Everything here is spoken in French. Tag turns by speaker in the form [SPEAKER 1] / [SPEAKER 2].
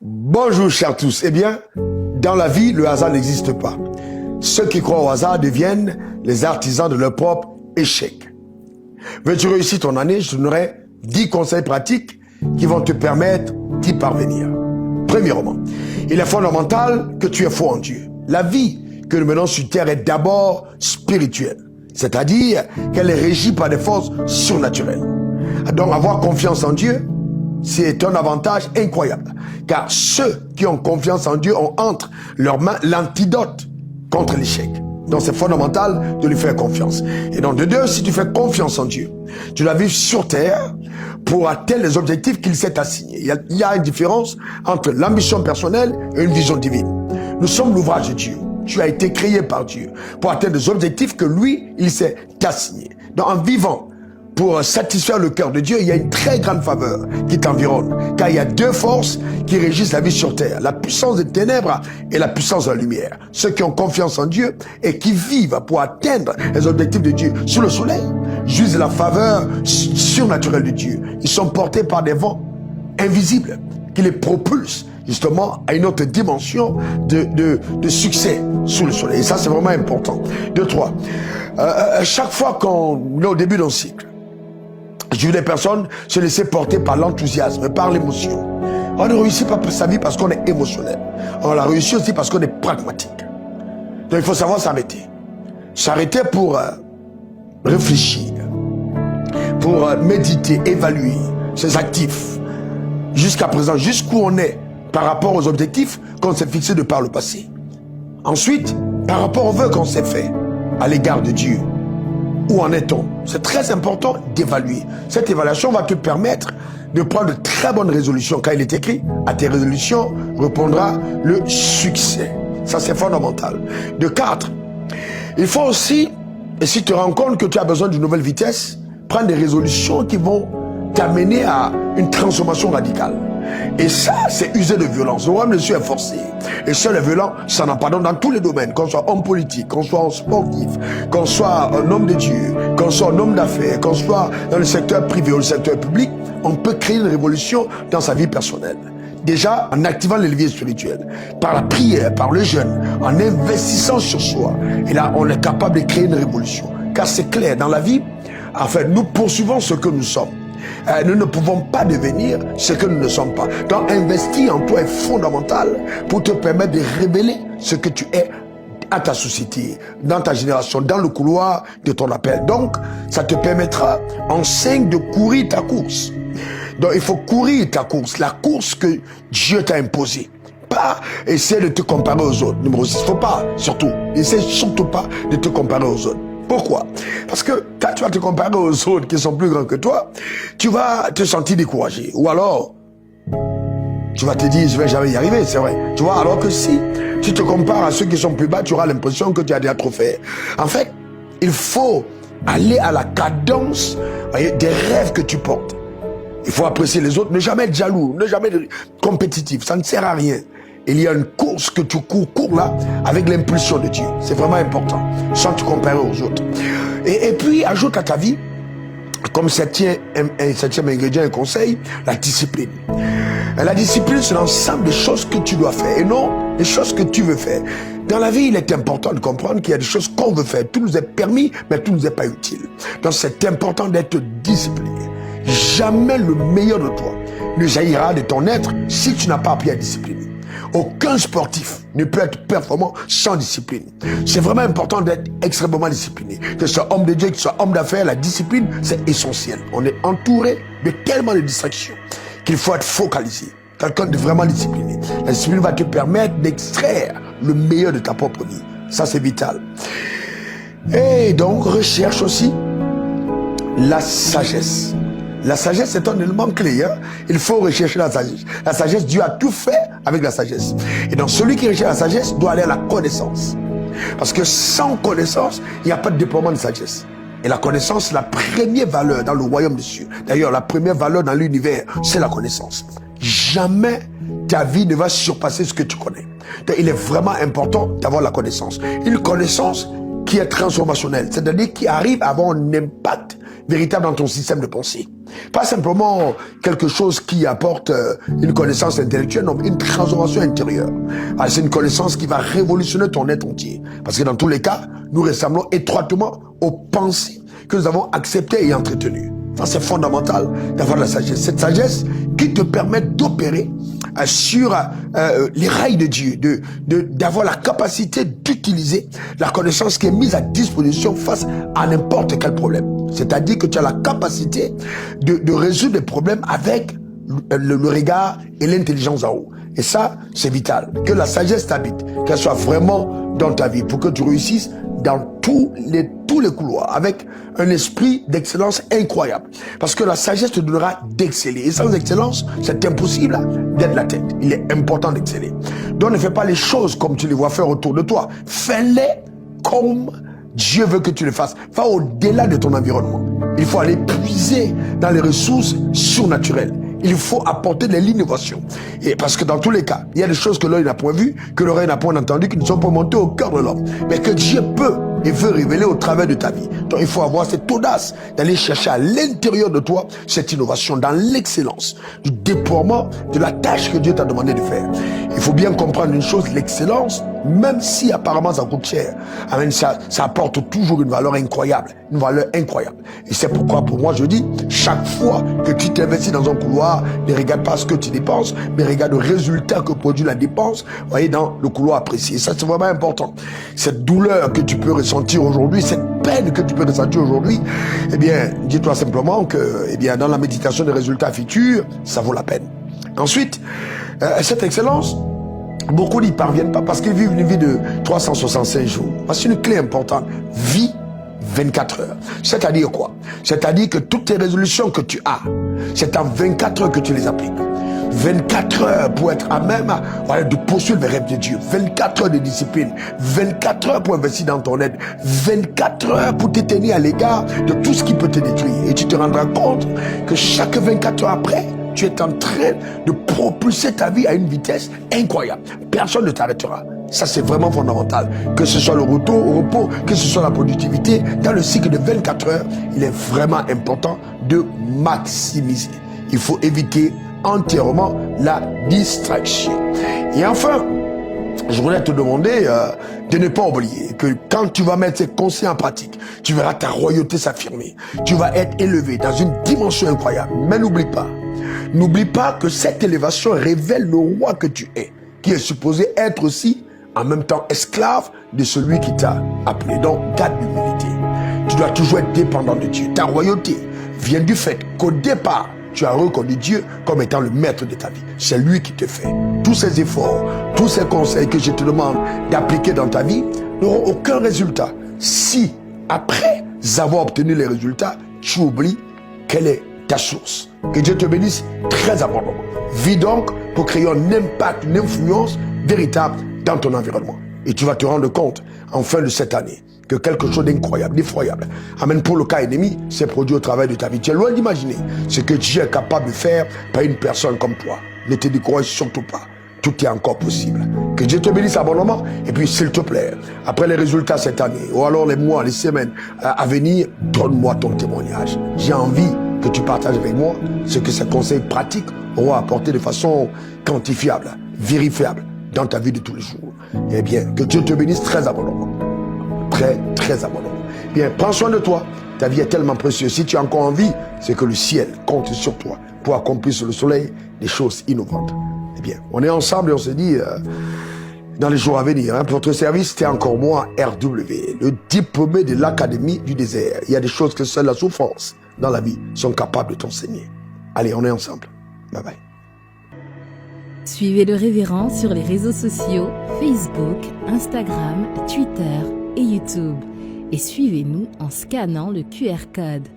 [SPEAKER 1] Bonjour chers tous. Eh bien, dans la vie, le hasard n'existe pas. Ceux qui croient au hasard deviennent les artisans de leur propre échec. Veux-tu réussir ton année? Je te donnerai 10 conseils pratiques qui vont te permettre d'y parvenir. Premièrement, il est fondamental que tu aies foi en Dieu. La vie que nous menons sur terre est d'abord spirituelle, c'est-à-dire qu'elle est régie par des forces surnaturelles. Donc avoir confiance en Dieu, c'est un avantage incroyable, car ceux qui ont confiance en Dieu ont entre leurs mains l'antidote contre l'échec. Donc c'est fondamental de lui faire confiance. Et donc de deux, si tu fais confiance en Dieu, tu dois vivre sur terre pour atteindre les objectifs qu'il s'est assignés. Il y a une différence entre l'ambition personnelle et une vision divine. Nous sommes l'ouvrage de Dieu. Tu as été créé par Dieu pour atteindre des objectifs que lui, il s'est assigné. Donc en vivant pour satisfaire le cœur de Dieu, il y a une très grande faveur qui t'environne. Car il y a deux forces qui régissent la vie sur terre. La puissance des ténèbres et la puissance de la lumière. Ceux qui ont confiance en Dieu et qui vivent pour atteindre les objectifs de Dieu sous le soleil, jouissent de la faveur surnaturelle de Dieu. Ils sont portés par des vents invisibles qui les propulsent justement à une autre dimension de succès sous le soleil. Et ça, c'est vraiment important. 2, 3. Chaque fois qu'on est au début d'un cycle, j'ai vu des personnes se laisser porter par l'enthousiasme, par l'émotion. On ne réussit pas sa vie parce qu'on est émotionnel. On la réussit aussi parce qu'on est pragmatique. Donc il faut savoir s'arrêter. S'arrêter pour réfléchir, pour méditer, évaluer ses actifs. Jusqu'à présent, jusqu'où on est par rapport aux objectifs qu'on s'est fixés de par le passé. Ensuite, par rapport aux vœux qu'on s'est fait à l'égard de Dieu. Où en est-on? C'est très important d'évaluer. Cette évaluation va te permettre de prendre de très bonnes résolutions. Quand il est écrit, à tes résolutions répondra le succès. Ça, c'est fondamental. De 4, il faut aussi, et si tu te rends compte que tu as besoin d'une nouvelle vitesse, prendre des résolutions qui vont t'amener à une transformation radicale. Et ça, c'est user de violence. Le royaume de Dieu est forcé. Et seul les violents s'en en pardonnent dans tous les domaines. Qu'on soit homme politique, qu'on soit un sportif, qu'on soit un homme de Dieu, qu'on soit un homme d'affaires, qu'on soit dans le secteur privé ou le secteur public, on peut créer une révolution dans sa vie personnelle. Déjà, en activant les leviers spirituels, par la prière, par le jeûne, en investissant sur soi. Et là, on est capable de créer une révolution. Car c'est clair, dans la vie, en fait, nous poursuivons ce que nous sommes. Nous ne pouvons pas devenir ce que nous ne sommes pas. Donc investir en toi est fondamental pour te permettre de révéler ce que tu es à ta société, dans ta génération, dans le couloir de ton appel. Donc ça te permettra en 5 de courir ta course. Donc il faut courir ta course, la course que Dieu t'a imposée. Pas essayer de te comparer aux autres. Numéro 6, il ne faut pas, surtout, essaie surtout pas de te comparer aux autres. Pourquoi? Parce que quand tu vas te comparer aux autres qui sont plus grands que toi, tu vas te sentir découragé. Ou alors, tu vas te dire, je vais jamais y arriver, c'est vrai. Tu vois, alors que si tu te compares à ceux qui sont plus bas, tu auras l'impression que tu as déjà trop fait. En fait, il faut aller à la cadence des rêves que tu portes. Il faut apprécier les autres, ne jamais être jaloux, ne jamais être compétitif, ça ne sert à rien. Il y a une course que tu cours là, avec l'impulsion de Dieu. C'est vraiment important, sans te comparer aux autres. Et puis, ajoute à ta vie, comme septième ingrédient et conseil, la discipline. La discipline, c'est l'ensemble des choses que tu dois faire, et non les choses que tu veux faire. Dans la vie, il est important de comprendre qu'il y a des choses qu'on veut faire. Tout nous est permis, mais tout nous est pas utile. Donc, c'est important d'être discipliné. Jamais le meilleur de toi ne jaillira de ton être si tu n'as pas appris à discipliner. Aucun sportif ne peut être performant sans discipline. C'est vraiment important d'être extrêmement discipliné. Que ce soit homme de Dieu, que ce soit homme d'affaires, la discipline, c'est essentiel. On est entouré de tellement de distractions qu'il faut être focalisé. Quelqu'un de vraiment discipliné. La discipline va te permettre d'extraire le meilleur de ta propre vie. Ça, c'est vital. Et donc, recherche aussi la sagesse. La sagesse est un élément clé. Il faut rechercher la sagesse. La sagesse, Dieu a tout fait avec la sagesse. Et donc celui qui recherche la sagesse doit aller à la connaissance. Parce que sans connaissance, il n'y a pas de déploiement de sagesse. Et la connaissance, c'est la première valeur dans le royaume des cieux. D'ailleurs, la première valeur dans l'univers, c'est la connaissance. Jamais ta vie ne va surpasser ce que tu connais. Donc il est vraiment important d'avoir la connaissance. Une connaissance qui est transformationnelle, c'est-à-dire qui arrive à avoir un impact véritable dans ton système de pensée. Pas simplement quelque chose qui apporte une connaissance intellectuelle, non, une transformation intérieure. Ah, c'est une connaissance qui va révolutionner ton être entier. Parce que dans tous les cas, nous ressemblons étroitement aux pensées que nous avons acceptées et entretenues. Ça, c'est fondamental d'avoir la sagesse. Cette sagesse qui te permet d'opérer sur les rails de Dieu, d'avoir la capacité d'utiliser la connaissance qui est mise à disposition face à n'importe quel problème. C'est-à-dire que tu as la capacité de résoudre des problèmes avec le regard et l'intelligence en haut. Et ça, c'est vital. Que la sagesse t'habite, qu'elle soit vraiment dans ta vie pour que tu réussisses dans tous les couloirs avec un esprit d'excellence incroyable. Parce que la sagesse te donnera d'exceller. Et sans excellence, c'est impossible d'être la tête. Il est important d'exceller. Donc ne fais pas les choses comme tu les vois faire autour de toi. Fais-les comme Dieu veut que tu les fasses. Va au-delà de ton environnement. Il faut aller puiser dans les ressources surnaturelles. Il faut apporter de l'innovation. Et parce que dans tous les cas, il y a des choses que l'œil n'a point vues, que l'oreille n'a point entendues, qui ne sont pas montées au cœur de l'homme. Mais que Dieu peut et veut révéler au travers de ta vie. Donc il faut avoir cette audace d'aller chercher à l'intérieur de toi cette innovation, dans l'excellence du déploiement de la tâche que Dieu t'a demandé de faire. Il faut bien comprendre une chose, l'excellence, même si apparemment ça coûte cher, ça apporte toujours une valeur incroyable. Une valeur incroyable. Et c'est pourquoi pour moi je dis, chaque fois que tu t'investis dans un couloir, ne regarde pas ce que tu dépenses, mais regarde le résultat que produit la dépense, voyez, dans le couloir précis. Et ça c'est vraiment important. Cette douleur que tu peux ressentir aujourd'hui, cette peine que tu peux ressentir aujourd'hui, eh bien, dis-toi simplement que, eh bien, dans la méditation des résultats futurs, ça vaut la peine. Ensuite, cette excellence, beaucoup n'y parviennent pas parce qu'ils vivent une vie de 365 jours. C'est une clé importante. Vie 24 heures. C'est-à-dire quoi? C'est-à-dire que toutes tes résolutions que tu as, c'est en 24 heures que tu les appliques. 24 heures pour être à même de poursuivre les rêves de Dieu. 24 heures de discipline. 24 heures pour investir dans ton aide. 24 heures pour te tenir à l'égard de tout ce qui peut te détruire. Et tu te rendras compte que chaque 24 heures après, tu es en train de propulser ta vie à une vitesse incroyable. Personne ne t'arrêtera. Ça, c'est vraiment fondamental. Que ce soit le retour au repos, que ce soit la productivité, dans le cycle de 24 heures, il est vraiment important de maximiser. Il faut éviter entièrement la distraction. Et enfin, je voulais te demander de ne pas oublier que quand tu vas mettre ces conseils en pratique, tu verras ta royauté s'affirmer. Tu vas être élevé dans une dimension incroyable. Mais n'oublie pas que cette élévation révèle le roi que tu es, qui est supposé être aussi en même temps esclave de celui qui t'a appelé. Donc, garde l'humilité. Tu dois toujours être dépendant de Dieu. Ta royauté vient du fait qu'au départ, tu as reconnu Dieu comme étant le maître de ta vie. C'est lui qui te fait. Tous ces efforts, tous ces conseils que je te demande d'appliquer dans ta vie n'auront aucun résultat si, après avoir obtenu les résultats, tu oublies quelle est ta source. Que Dieu te bénisse très abondamment. Vis donc pour créer un impact, une influence véritable dans ton environnement. Et tu vas te rendre compte, en fin de cette année, que quelque chose d'incroyable, d'effroyable, amène pour le cas ennemi, s'est produit au travail de ta vie. Tu es loin d'imaginer ce que Dieu est capable de faire par une personne comme toi. Ne te décourage surtout pas. Tout est encore possible. Que Dieu te bénisse abondamment. Et puis, s'il te plaît, après les résultats cette année, ou alors les mois, les semaines à venir, donne-moi ton témoignage. J'ai envie que tu partages avec moi ce que ces conseils pratiques auront apporté de façon quantifiable, vérifiable dans ta vie de tous les jours. Eh bien, que Dieu te bénisse très abondamment. Très, très abondamment. Bien, prends soin de toi. Ta vie est tellement précieuse. Si tu as encore envie, c'est que le ciel compte sur toi pour accomplir sur le soleil des choses innovantes. Eh bien, on est ensemble et on se dit dans les jours à venir. Pour votre service, c'était encore moi, RW, le diplômé de l'Académie du désert. Il y a des choses que seule la souffrance dans la vie sont capables de t'enseigner. Allez, on est ensemble. Bye bye.
[SPEAKER 2] Suivez le révérend sur les réseaux sociaux, Facebook, Instagram, Twitter et YouTube. Et suivez-nous en scannant le QR code.